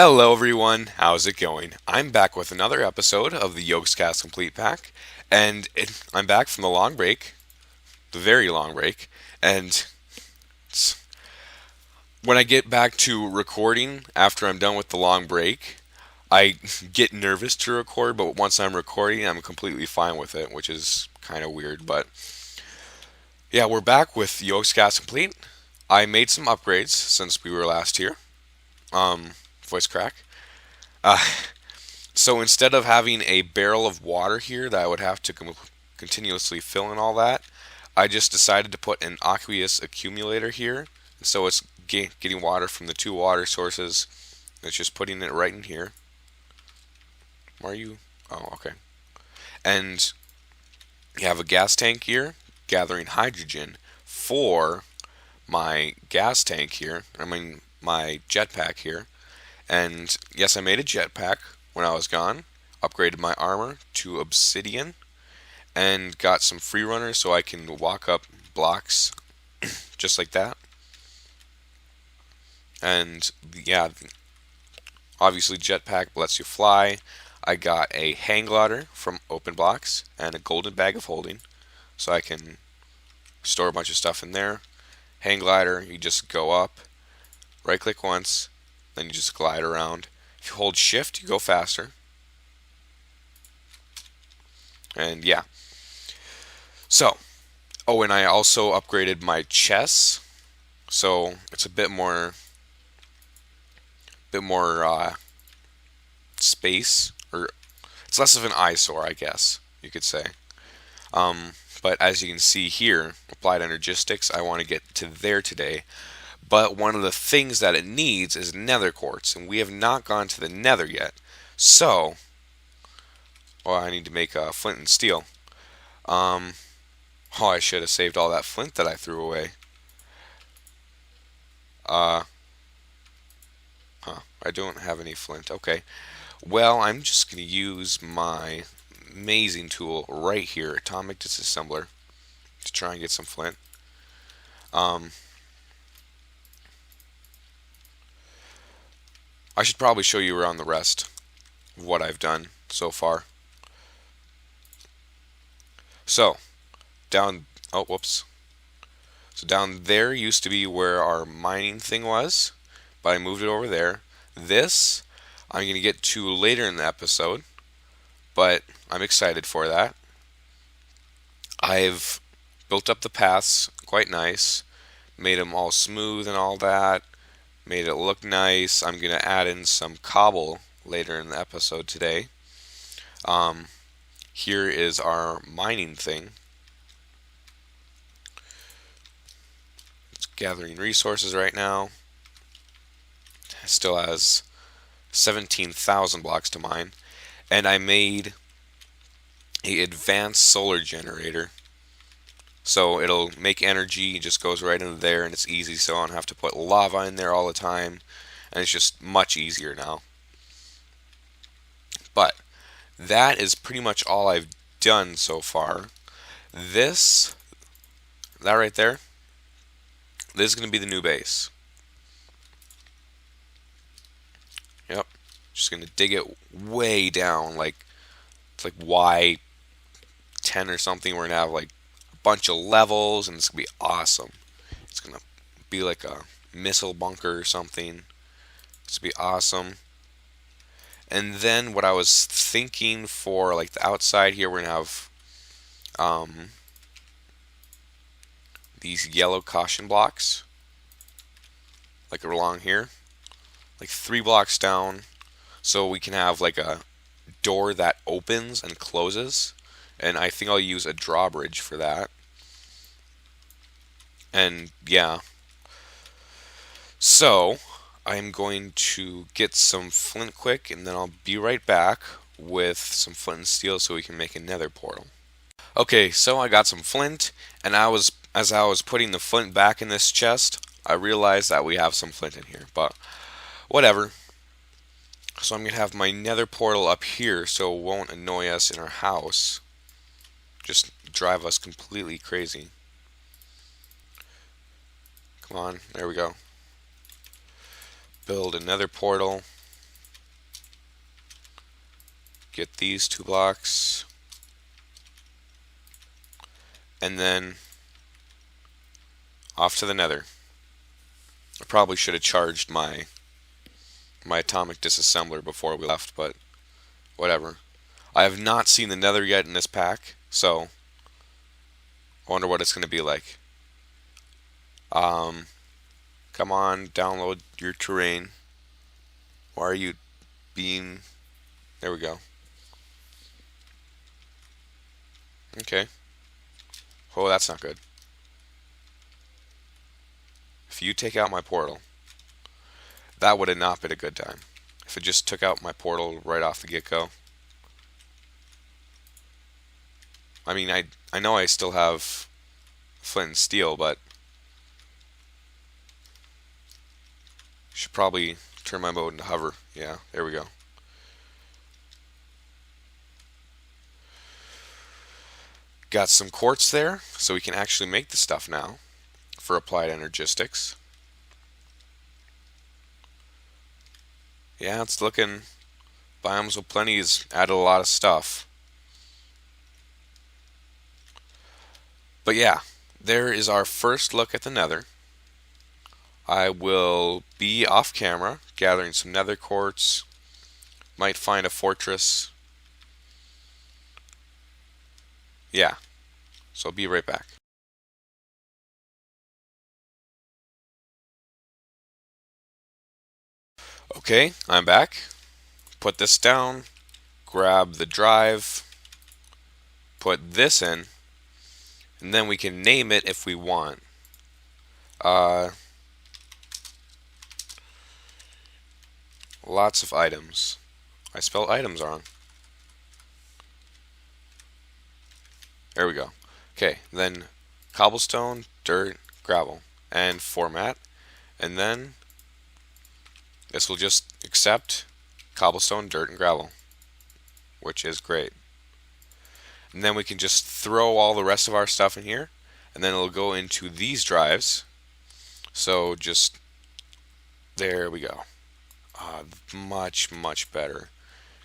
Hello everyone, how's it going? I'm back with another episode of the Yogscast Complete Pack, and I'm back from the long break, the very long break, and when I get back to recording after I'm done with the long break, I get nervous to record, but once I'm recording, I'm completely fine with it, which is kind of weird, but yeah, we're back with Yogscast Complete. I made some upgrades since we were last here. Voice crack. Uh, So instead of having a barrel of water here that I would have to continuously fill and all that, I just decided to put an aqueous accumulator here. So it's getting water from the two water sources. It's just putting it right in here. Are you? Oh, okay. And you have a gas tank here gathering hydrogen for my gas tank here. My jetpack here. And yes, I made a jetpack when I was gone. Upgraded my armor to obsidian and got some free runners so I can walk up blocks just like that. And yeah, obviously jetpack lets you fly. I got a hang glider from open blocks and a golden bag of holding so I can store a bunch of stuff in there. Hang glider, you just go up, right click once, then you just glide around. If you hold shift, you go faster. And yeah. So, oh, and I also upgraded my chess, so it's a bit more space, or it's less of an eyesore, I guess you could say. Um, but as you can see here, applied energistics, I want to get to there today. But one of the things that it needs is nether quartz, and we have not gone to the nether yet. So, well, I need to make flint and steel. Um, oh, I should have saved all that flint that I threw away. Uh, I don't have any flint. Okay. Well, I'm just going to use my amazing tool right here, atomic disassembler, to try and get some flint. Um, I should probably show you around the rest of what I've done so far. So, down, oh, whoops. So down there used to be where our mining thing was, but I moved it over there. This, I'm going to get to later in the episode, but I'm excited for that. I've built up the paths quite nice, made them all smooth and all that, made it look nice. I'm going to add in some cobble later in the episode today. Um, Here is our mining thing. It's gathering resources right now. It still has 17,000 blocks to mine. And I made a advanced solar generator. So it'll make energy, it just goes right into there and it's easy, so I don't have to put lava in there all the time. And it's just much easier now. But that is pretty much all I've done so far. This, that right there, this is going to be the new base. Yep. Just going to dig it way down, like it's like Y10 or something. We're going to have like a bunch of levels and it's going to be awesome. It's going to be like a missile bunker or something. It's going to be awesome. And then what I was thinking for like the outside here, we're going to have these yellow caution blocks, like along here, like 3 blocks down, so we can have like a door that opens and closes. And I think I'll use a drawbridge for that. And yeah, so I'm going to get some flint quick, and then I'll be right back with some flint and steel so we can make a nether portal. Okay, so I got some flint, and as I was putting the flint back in this chest, I realized that we have some flint in here, but whatever. So I'm going to have my nether portal up here so it won't annoy us in our house. Just drive us completely crazy. Come on, there we go. Build a nether portal. get these 2 blocks, and then off to the nether. I probably should have charged my atomic disassembler before we left, but whatever. I have not seen the nether yet in this pack, so I wonder what it's going to be like. Come on, download your terrain. Why are you being... There we go. Okay. Oh, that's not good. If you take out my portal, that would have not been a good time. If it just took out my portal right off the get-go. I mean, I know I still have flint and steel, but should probably turn my mode into hover. Yeah, there we go. Got some quartz there, so we can actually make the stuff now for applied energistics. Yeah, it's looking... Biomes with Plenty has added a lot of stuff. But yeah, there is our first look at the nether. I will be off camera gathering some nether quartz. Might find a fortress. Yeah, so I'll be right back. Okay, I'm back. Put this down, grab the drive, put this in, and then we can name it if we want. Lots of items. I spelled items wrong. There we go. Okay, then cobblestone, dirt, gravel, and format. And then this will just accept cobblestone, dirt, and gravel, which is great. And then we can just throw all the rest of our stuff in here, and then it'll go into these drives. So just, there we go. Much, much better.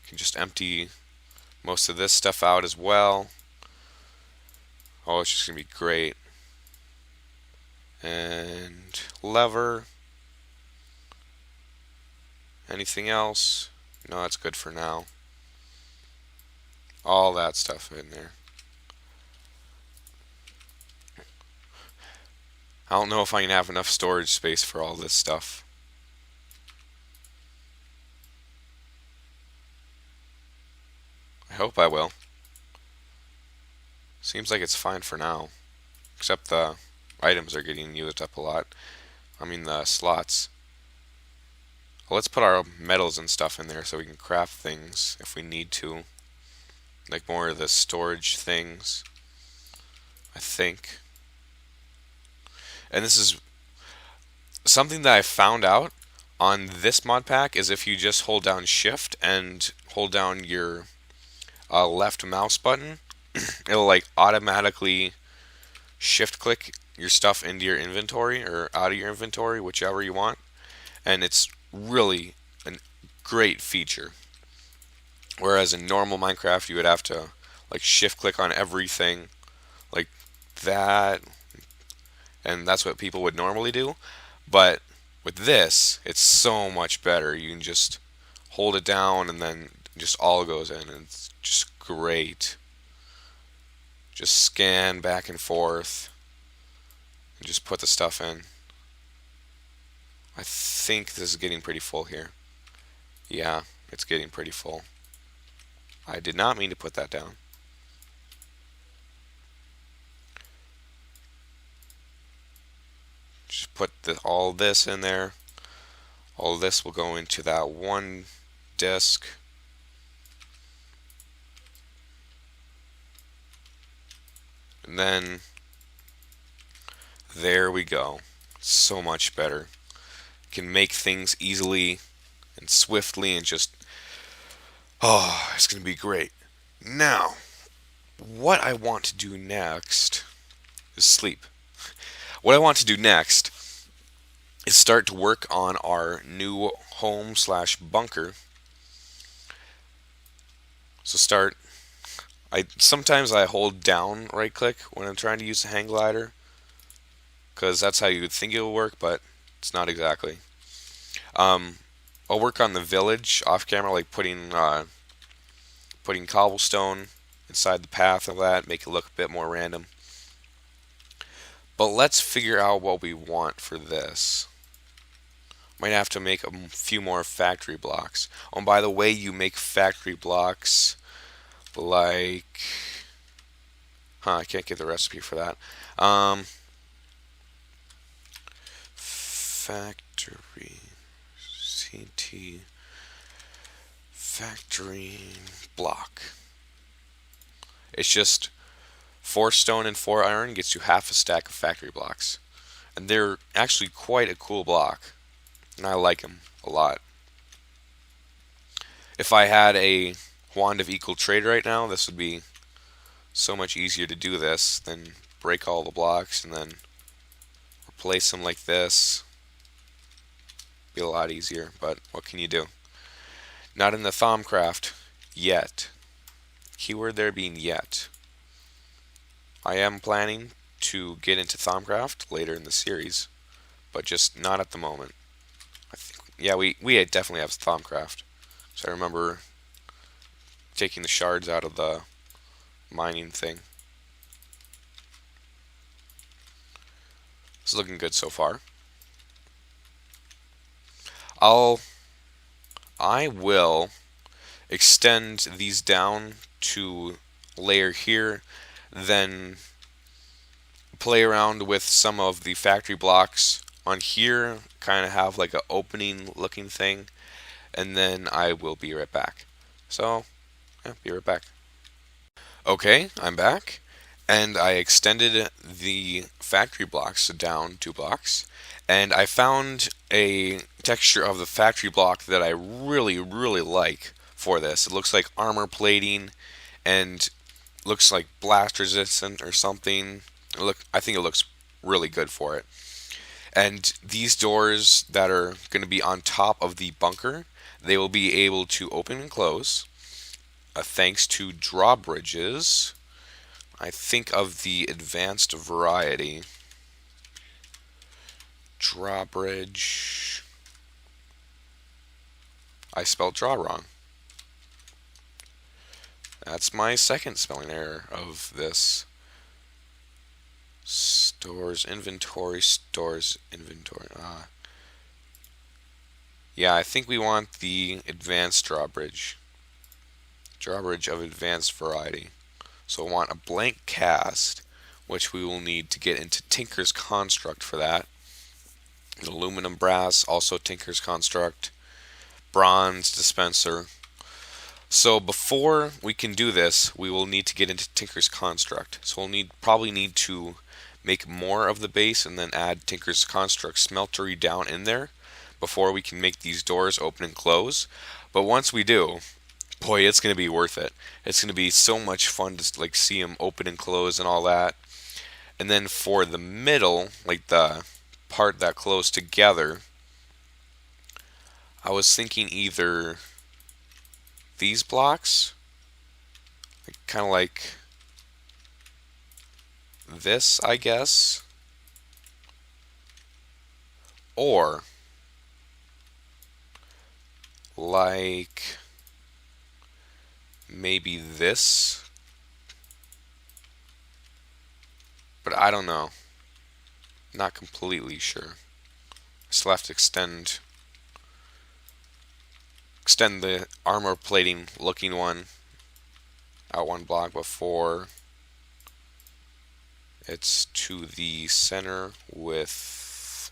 You can just empty most of this stuff out as well. Oh, it's just going to be great. And lever. Anything else? No, that's good for now. All that stuff in there. I don't know if I can have enough storage space for all this stuff. I hope I will. Seems like it's fine for now. Except the items are getting used up a lot. I mean the slots. Well, let's put our metals and stuff in there so we can craft things if we need to. Like more of the storage things, I think. And this is something that I found out on this mod pack is if you just hold down shift and hold down your left mouse button, it'll like automatically shift click your stuff into your inventory or out of your inventory, whichever you want. And it's really a great feature. Whereas in normal Minecraft you would have to like shift click on everything like that, and that's what people would normally do. But with this, it's so much better. You can just hold it down and then just all goes in, and it's just great. Just scan back and forth and just put the stuff in. I think this is getting pretty full here. Yeah, it's getting pretty full. I did not mean to put that down. Just put all this in there. All this will go into that one disk. And then there we go. So much better. Can make things easily and swiftly and just, oh, it's going to be great. Now, what I want to do next is sleep. What I want to do next is start to work on our new home/bunker. So start. I sometimes I hold down right click when I'm trying to use the hang glider because that's how you would think it will work, but it's not exactly. Um, I'll work on the village off camera, like putting cobblestone inside the path of that, make it look a bit more random. But let's figure out what we want for this. Might have to make a few more factory blocks. Oh, and by the way, you make factory blocks like... I can't get the recipe for that. Factory... CT... Factory block. It's just 4 stone and 4 iron gets you half a stack of factory blocks. And they're actually quite a cool block. And I like them a lot. If I had a wand of equal trade right now, this would be so much easier to do this than break all the blocks and then replace them like this. Be a lot easier, but what can you do? Not in the Thaumcraft yet. Keyword there being yet. I am planning to get into Thaumcraft later in the series, but just not at the moment. I think, yeah, we definitely have Thaumcraft. So I remember taking the shards out of the mining thing. It's looking good so far. I will extend these down to layer here, then play around with some of the factory blocks on here, kind of have like an opening looking thing, and then I will be right back. So, yeah, be right back. Okay, I'm back, and I extended the factory blocks down 2 blocks, and I found a texture of the factory block that I really, really like for this. It looks like armor plating, and looks like blast resistant or something. I think it looks really good for it. And these doors that are going to be on top of the bunker, they will be able to open and close thanks to drawbridges. I think of the advanced variety. Drawbridge. I spelled draw wrong. That's my second spelling error of this. Stores inventory. Yeah, I think we want the advanced drawbridge. Drawbridge of advanced variety. So I want a blank cast, which we will need to get into Tinker's Construct for that. Aluminum brass, also Tinker's Construct. Bronze dispenser. So before we can do this, we will need to get into Tinker's Construct. So we'll probably need to make more of the base and then add Tinker's Construct smeltery down in there before we can make these doors open and close. But once we do, boy, it's going to be worth it. It's going to be so much fun to like see them open and close and all that. And then for the middle, like the part that close together, I was thinking either these blocks, kind of like this, I guess, or like maybe this, but I don't know. Not completely sure. I still have to extend the armor plating looking one out 1 block before it's to the center with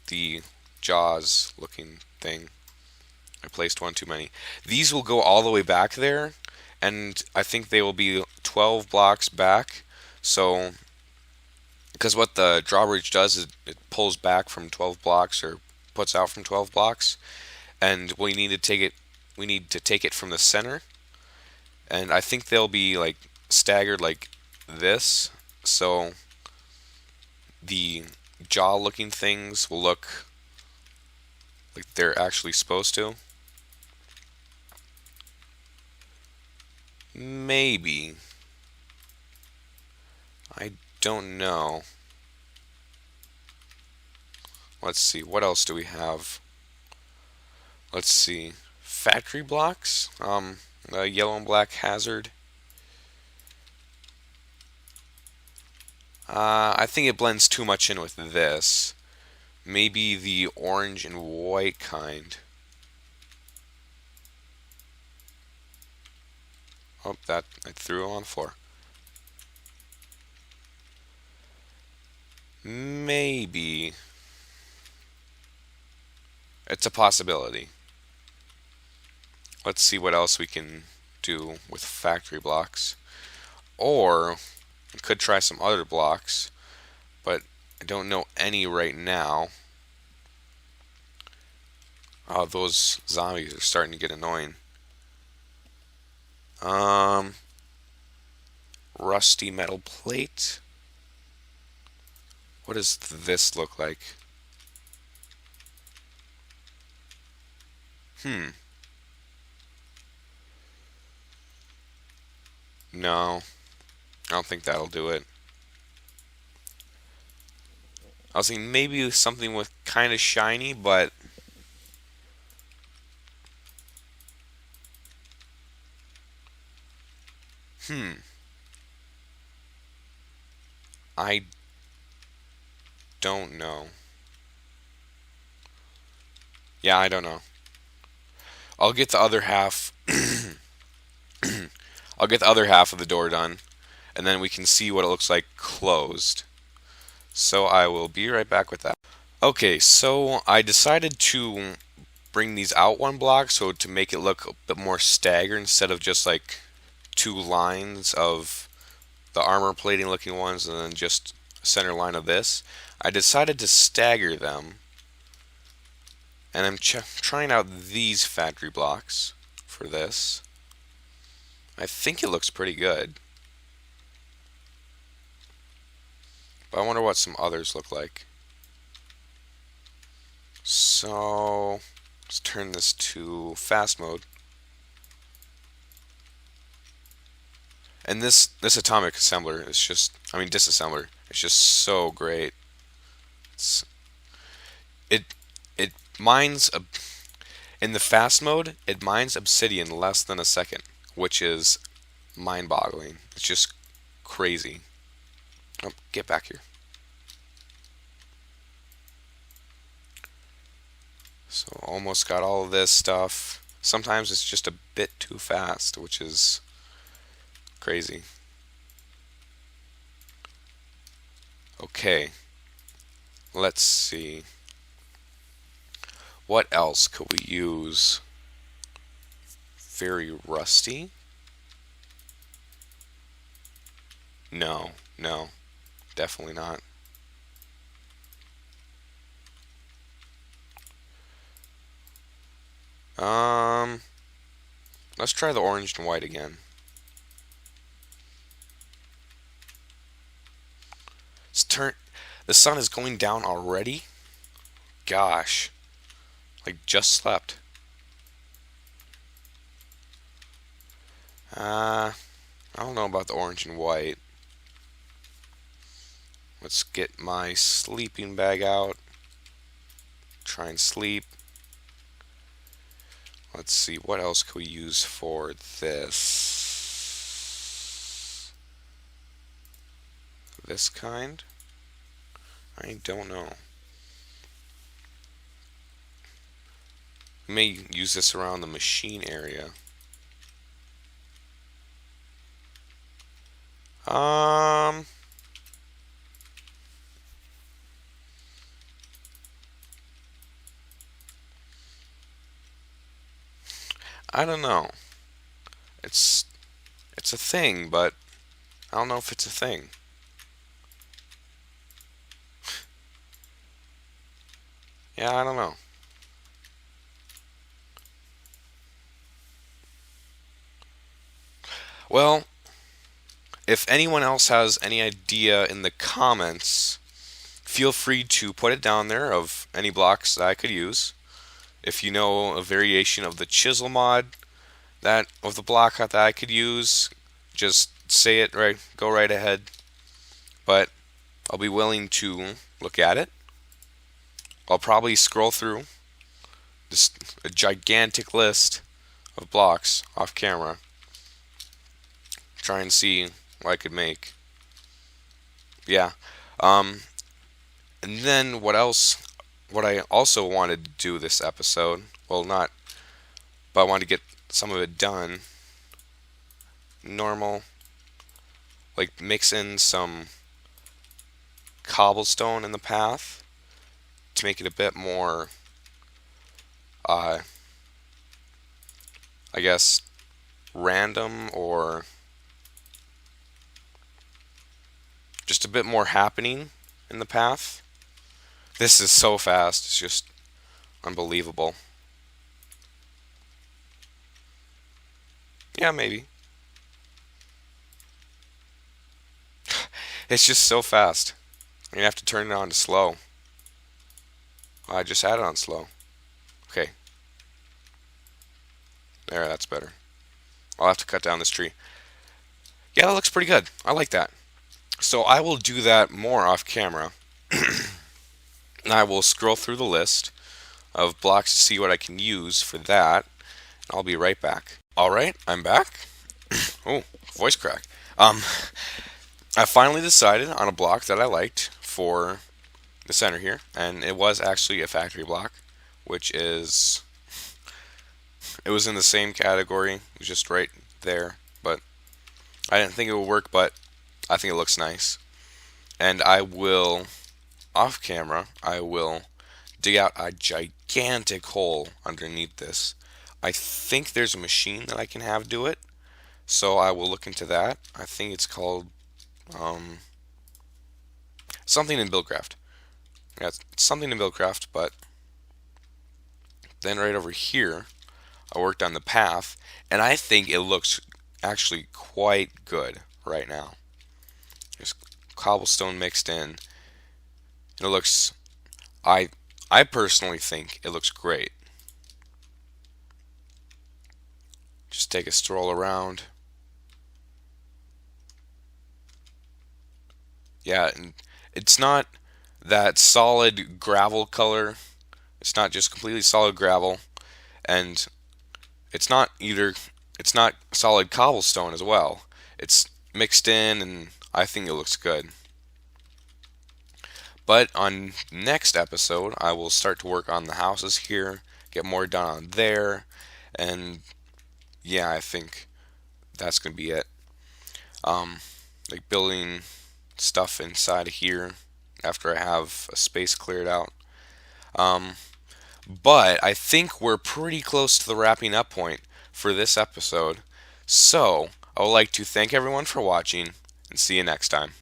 the jaws looking thing. I placed one too many. These will go all the way back there, and I think they will be 12 blocks back. So, because what the drawbridge does is it pulls back from 12 blocks or puts out from 12 blocks, and we need to take it from the center, and I think they'll be like staggered like this, so the jaw looking things will look like they're actually supposed to. Maybe. I don't know. Let's see, what else do we have? Let's see. Factory blocks? Yellow and black hazard. I think it blends too much in with this. Maybe the orange and white kind. Oh, that I threw it on the floor. Maybe. It's a possibility. Let's see what else we can do with factory blocks. Or we could try some other blocks, but I don't know any right now. Oh, those zombies are starting to get annoying. Um, Rusty metal plate. What does this look like? Hmm. No, I don't think that'll do it. I was thinking maybe something with kind of shiny, but hmm. I don't know. Yeah, I don't know. I'll get the other half. I'll get the other half of the door done, and then we can see what it looks like closed. So I will be right back with that. Okay, so I decided to bring these out one block so to make it look a bit more staggered instead of just like two lines of the armor plating looking ones and then just a center line of this. I decided to stagger them, and I'm trying out these factory blocks for this. I think it looks pretty good, but I wonder what some others look like. So let's turn this to fast mode. And this atomic assembler is just, I mean disassembler, it's just so great. It's, it it mines a, in the fast mode, it mines obsidian less than a second, which is mind-boggling. It's just crazy. Oh, get back here. So almost got all of this stuff. Sometimes it's just a bit too fast, which is crazy. Okay, let's see. What else could we use? Very rusty? No, no, definitely not. Um, let's try the orange and white again. It's turn. The sun is going down already? Gosh, like just slept. I don't know about the orange and white. Let's get my sleeping bag out. Try and sleep. Let's see, what else can we use for this? This kind? I don't know. We may use this around the machine area. Um, I don't know. It's it's a thing, but I don't know if it's a thing. Yeah, I don't know. Well, if anyone else has any idea in the comments, feel free to put it down there of any blocks that I could use. If you know a variation of the chisel mod that of the block that I could use, just say it right, go right ahead. But I'll be willing to look at it. I'll probably scroll through this a gigantic list of blocks off camera, try and see what I could make. Yeah. Um, and then what else? What I also wanted to do this episode, well, not, but I wanted to get some of it done. Normal, like mix in some cobblestone in the path to make it a bit more, uh, I guess, random or just a bit more happening in the path. This is so fast, it's just unbelievable. Yeah, maybe. It's just so fast. You're gonna have to turn it on to slow. I just had it on slow. Okay, there, that's better. I'll have to cut down this tree. Yeah, that looks pretty good. I like that. So I will do that more off camera. I will scroll through the list of blocks to see what I can use for that. I'll be right back. Alright, I'm back. Oh, voice crack. I finally decided on a block that I liked for the center here, and it was actually a factory block, which is, it was in the same category, it was just right there, but I didn't think it would work, but I think it looks nice. And I will, off camera, I will dig out a gigantic hole underneath this. I think there's a machine that I can have do it, so I will look into that. I think it's called something in Buildcraft. Yeah, it's something in Buildcraft, but then right over here, I worked on the path, and I think it looks actually quite good right now. There's cobblestone mixed in, and it looks, I personally think it looks great. Just take a stroll around. Yeah, and it's not that solid gravel color. It's not just completely solid gravel, and it's not either. It's not solid cobblestone as well. It's mixed in, and I think it looks good. But on next episode, I will start to work on the houses here, get more done on there, and yeah, I think that's gonna be it. Like building stuff inside of here after I have a space cleared out. Um, but I think we're pretty close to the wrapping up point for this episode. So I would like to thank everyone for watching and see you next time.